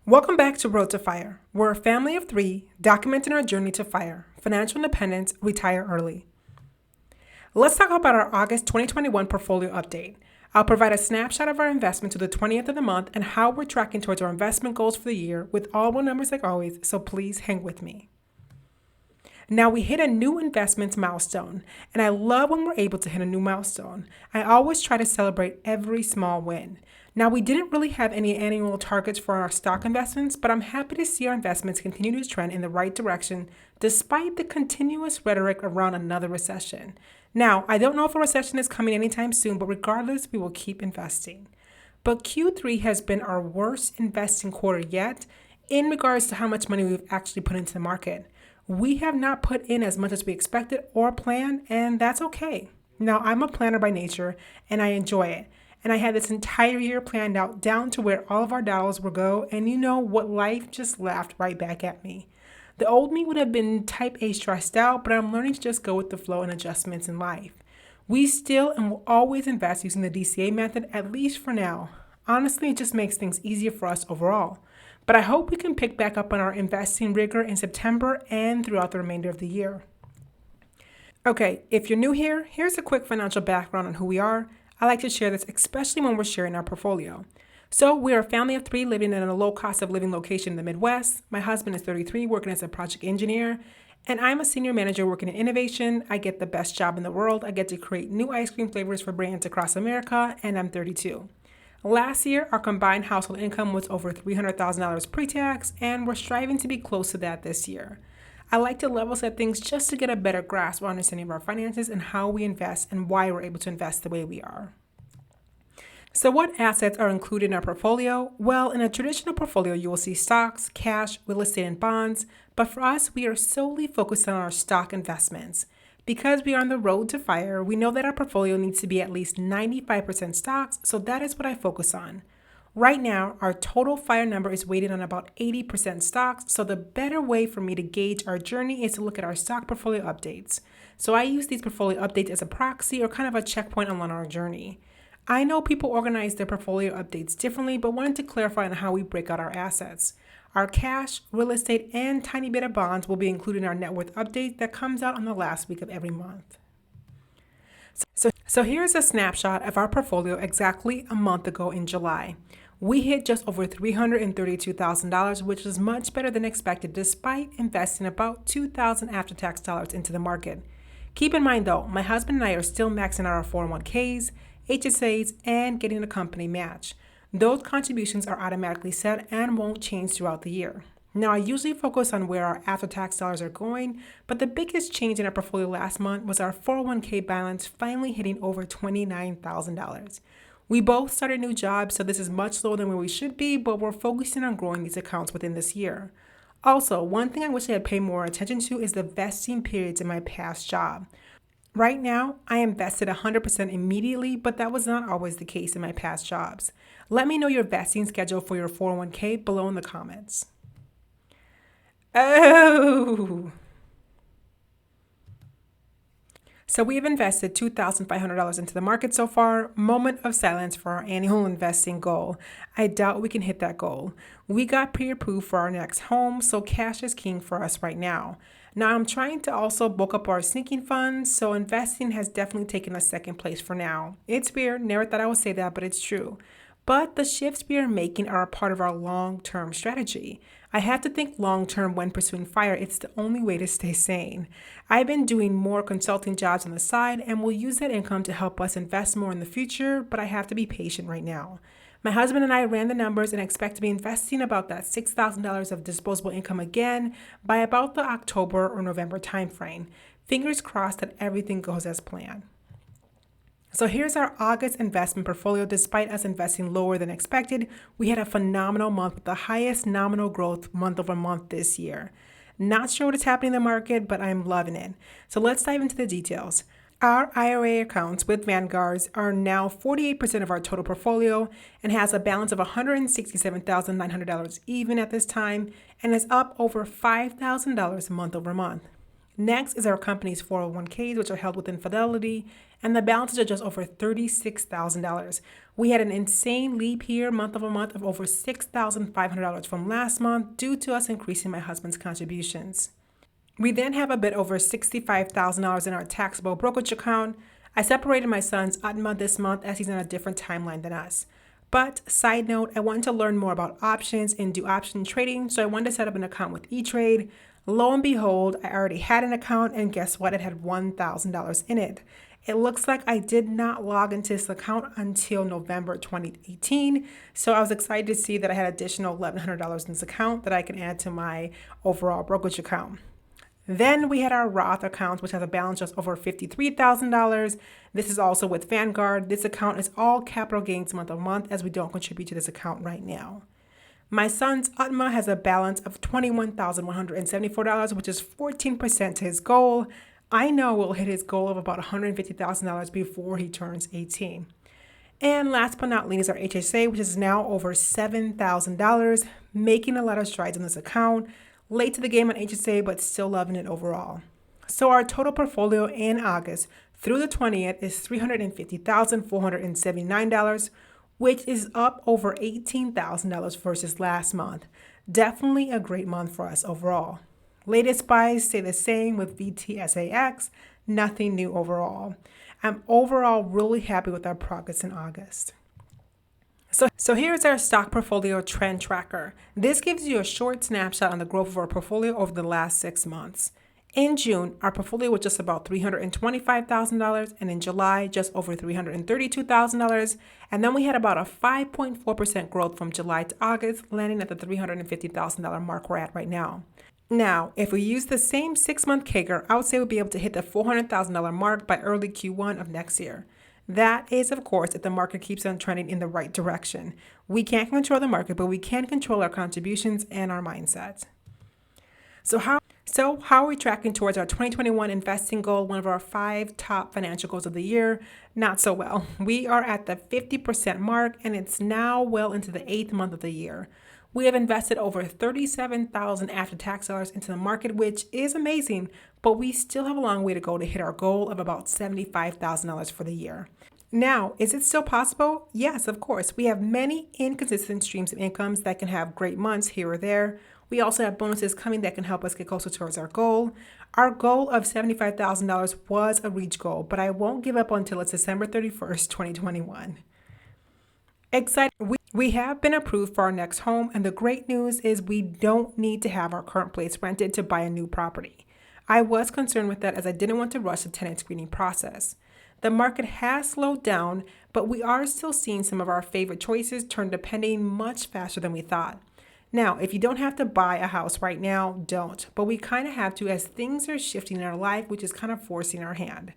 Welcome back to Road to Fire. We're a family of three documenting our journey to fire, financial independence, retire early. Let's talk about our August 2021 portfolio update. I'll provide a snapshot of our investment to the 20th of the month and how we're tracking towards our investment goals for the year with all one numbers like always, so please hang with me. Now we hit a new investments milestone, and I love when we're able to hit a new milestone. I always try to celebrate every small win. Now we didn't really have any annual targets for our stock investments, but I'm happy to see our investments continue to trend in the right direction despite the continuous rhetoric around another recession. Now, I don't know if a recession is coming anytime soon, but regardless, we will keep investing. But Q3 has been our worst investing quarter yet in regards to how much money we've actually put into the market. We have not put in as much as we expected or planned, and that's okay. Now, I'm a planner by nature, and I enjoy it. And I had this entire year planned out down to where all of our dollars would go, and you know what, life just laughed right back at me. The old me would have been type A stressed out, but I'm learning to just go with the flow and adjustments in life. We still and will always invest using the DCA method, at least for now. Honestly, it just makes things easier for us overall. But I hope we can pick back up on our investing rigor in September and throughout the remainder of the year. Okay, if you're new here, here's a quick financial background on who we are. I like to share this, especially when we're sharing our portfolio. So we're a family of three living in a low cost of living location in the Midwest. My husband is 33, working as a project engineer, and I'm a senior manager working in innovation. I get the best job in the world. I get to create new ice cream flavors for brands across America, and I'm 32. Last year, our combined household income was over $300,000 pre-tax, and we're striving to be close to that this year. I like to level set things just to get a better grasp or understanding of our finances and how we invest and why we're able to invest the way we are. So what assets are included in our portfolio? Well, in a traditional portfolio, you will see stocks, cash, real estate, and bonds. But for us, we are solely focused on our stock investments. Because we are on the road to fire, we know that our portfolio needs to be at least 95% stocks, so that is what I focus on. Right now, our total fire number is weighted on about 80% stocks, so the better way for me to gauge our journey is to look at our stock portfolio updates. So I use these portfolio updates as a proxy or kind of a checkpoint along our journey. I know people organize their portfolio updates differently, but wanted to clarify on how we break out our assets. Our cash, real estate, and tiny bit of bonds will be included in our net worth update that comes out on the last week of every month. So here's a snapshot of our portfolio exactly a month ago in July. We hit just over $332,000, which is much better than expected despite investing about $2,000 after-tax dollars into the market. Keep in mind though, my husband and I are still maxing out our 401ks, HSAs, and getting a company match. Those contributions are automatically set and won't change throughout the year. Now, I usually focus on where our after-tax dollars are going, but the biggest change in our portfolio last month was our 401k balance finally hitting over $29,000. We both started new jobs, so this is much lower than where we should be, but we're focusing on growing these accounts within this year. Also, one thing I wish I had paid more attention to is the vesting periods in my past job. Right now, I am vested 100% immediately, but that was not always the case in my past jobs. Let me know your vesting schedule for your 401k below in the comments. Oh! So we have invested $2,500 into the market so far. Moment of silence for our annual investing goal. I doubt we can hit that goal. We got pre-approved for our next home, so cash is king for us right now. Now I'm trying to also bulk up our sinking funds, so investing has definitely taken a second place for now. It's weird, never thought I would say that, but it's true. But the shifts we are making are a part of our long-term strategy. I have to think long-term when pursuing fire. It's the only way to stay sane. I've been doing more consulting jobs on the side and will use that income to help us invest more in the future, but I have to be patient right now. My husband and I ran the numbers and expect to be investing about that $6,000 of disposable income again by about the October or November timeframe. Fingers crossed that everything goes as planned. So here's our August investment portfolio. Despite us investing lower than expected, we had a phenomenal month with the highest nominal growth month over month this year. Not sure what is happening in the market, but I'm loving it. So let's dive into the details. Our IRA accounts with Vanguards are now 48% of our total portfolio and has a balance of $167,900 even at this time and is up over $5,000 month over month. Next is our company's 401ks, which are held within Fidelity and the balances are just over $36,000. We had an insane leap year month-over-month of over $6,500 from last month due to us increasing my husband's contributions. We then have a bit over $65,000 in our taxable brokerage account. I separated my son's Atma this month as he's on a different timeline than us. But side note, I wanted to learn more about options and do option trading, so I wanted to set up an account with E-Trade. Lo and behold, I already had an account, and guess what? It had $1,000 in it. It looks like I did not log into this account until November 2018, so I was excited to see that I had additional $1,100 in this account that I can add to my overall brokerage account. Then we had our Roth account, which has a balance just over $53,000. This is also with Vanguard. This account is all capital gains month over month as we don't contribute to this account right now. My son's Atma has a balance of $21,174, which is 14% to his goal. I know we'll hit his goal of about $150,000 before he turns 18. And last but not least is our HSA, which is now over $7,000, making a lot of strides in this account. Late to the game on HSA, but still loving it overall. So our total portfolio in August through the 20th is $350,479, which is up over $18,000 versus last month. Definitely a great month for us overall. Latest buys stay the same with VTSAX, nothing new overall. I'm overall really happy with our progress in August. So here's our stock portfolio trend tracker. This gives you a short snapshot on the growth of our portfolio over the last 6 months. In June, our portfolio was just about $325,000, and in July, just over $332,000. And then we had about a 5.4% growth from July to August, landing at the $350,000 mark we're at right now. Now, if we use the same 6-month CAGR, I would say we'll be able to hit the $400,000 mark by early Q1 of next year. That is, of course, if the market keeps on trending in the right direction. We can't control the market, but we can control our contributions and our mindset. So how are we tracking towards our 2021 investing goal, one of our 5 top financial goals of the year? Not so well. We are at the 50% mark, and it's now well into the 8th month of the year. We have invested over $37,000 after-tax dollars into the market, which is amazing, but we still have a long way to go to hit our goal of about $75,000 for the year. Now, is it still possible? Yes, of course. We have many inconsistent streams of incomes that can have great months here or there. We also have bonuses coming that can help us get closer towards our goal. Our goal of $75,000 was a reach goal, but I won't give up until it's December 31st, 2021. Excited. We have been approved for our next home, and the great news is we don't need to have our current place rented to buy a new property. I was concerned with that as I didn't want to rush the tenant screening process. The market has slowed down, but we are still seeing some of our favorite choices turn to pending much faster than we thought. Now, if you don't have to buy a house right now, don't. But we kind of have to as things are shifting in our life, which is kind of forcing our hand.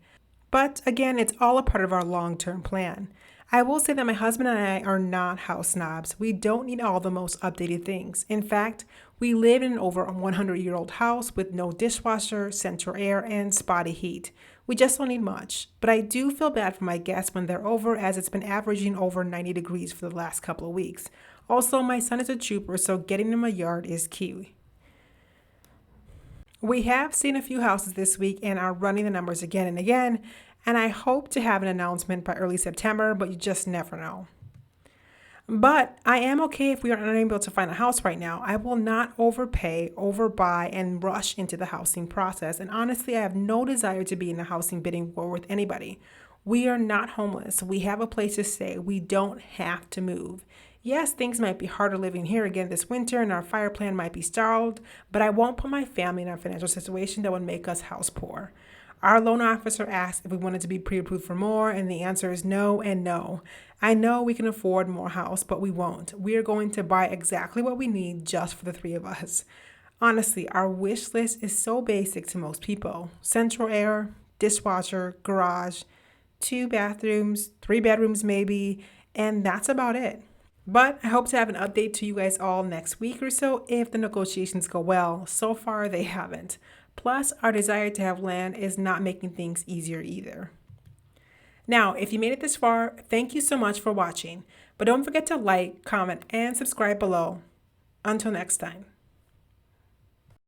But again, it's all a part of our long-term plan. I will say that my husband and I are not house snobs. We don't need all the most updated things. In fact, we live in an over 100-year-old house with no dishwasher, central air, and spotty heat. We just don't need much. But I do feel bad for my guests when they're over, as it's been averaging over 90 degrees for the last couple of weeks. Also, my son is a trooper, so getting him a yard is key. We have seen a few houses this week and are running the numbers again and again, and I hope to have an announcement by early September, but you just never know. But I am okay if we are unable to find a house right now. I will not overpay, overbuy, and rush into the housing process. And honestly, I have no desire to be in a housing bidding war with anybody. We are not homeless. We have a place to stay. We don't have to move. Yes, things might be harder living here again this winter, and our fire plan might be stalled, but I won't put my family in a financial situation that would make us house poor. Our loan officer asked if we wanted to be pre-approved for more, and the answer is no and no. I know we can afford more house, but we won't. We are going to buy exactly what we need just for the 3 of us. Honestly, our wish list is so basic to most people. Central air, dishwasher, garage, 2 bathrooms, 3 bedrooms maybe, and that's about it. But I hope to have an update to you guys all next week or so if the negotiations go well. So far, they haven't. Plus, our desire to have land is not making things easier either. Now, if you made it this far, thank you so much for watching. But don't forget to like, comment, and subscribe below. Until next time.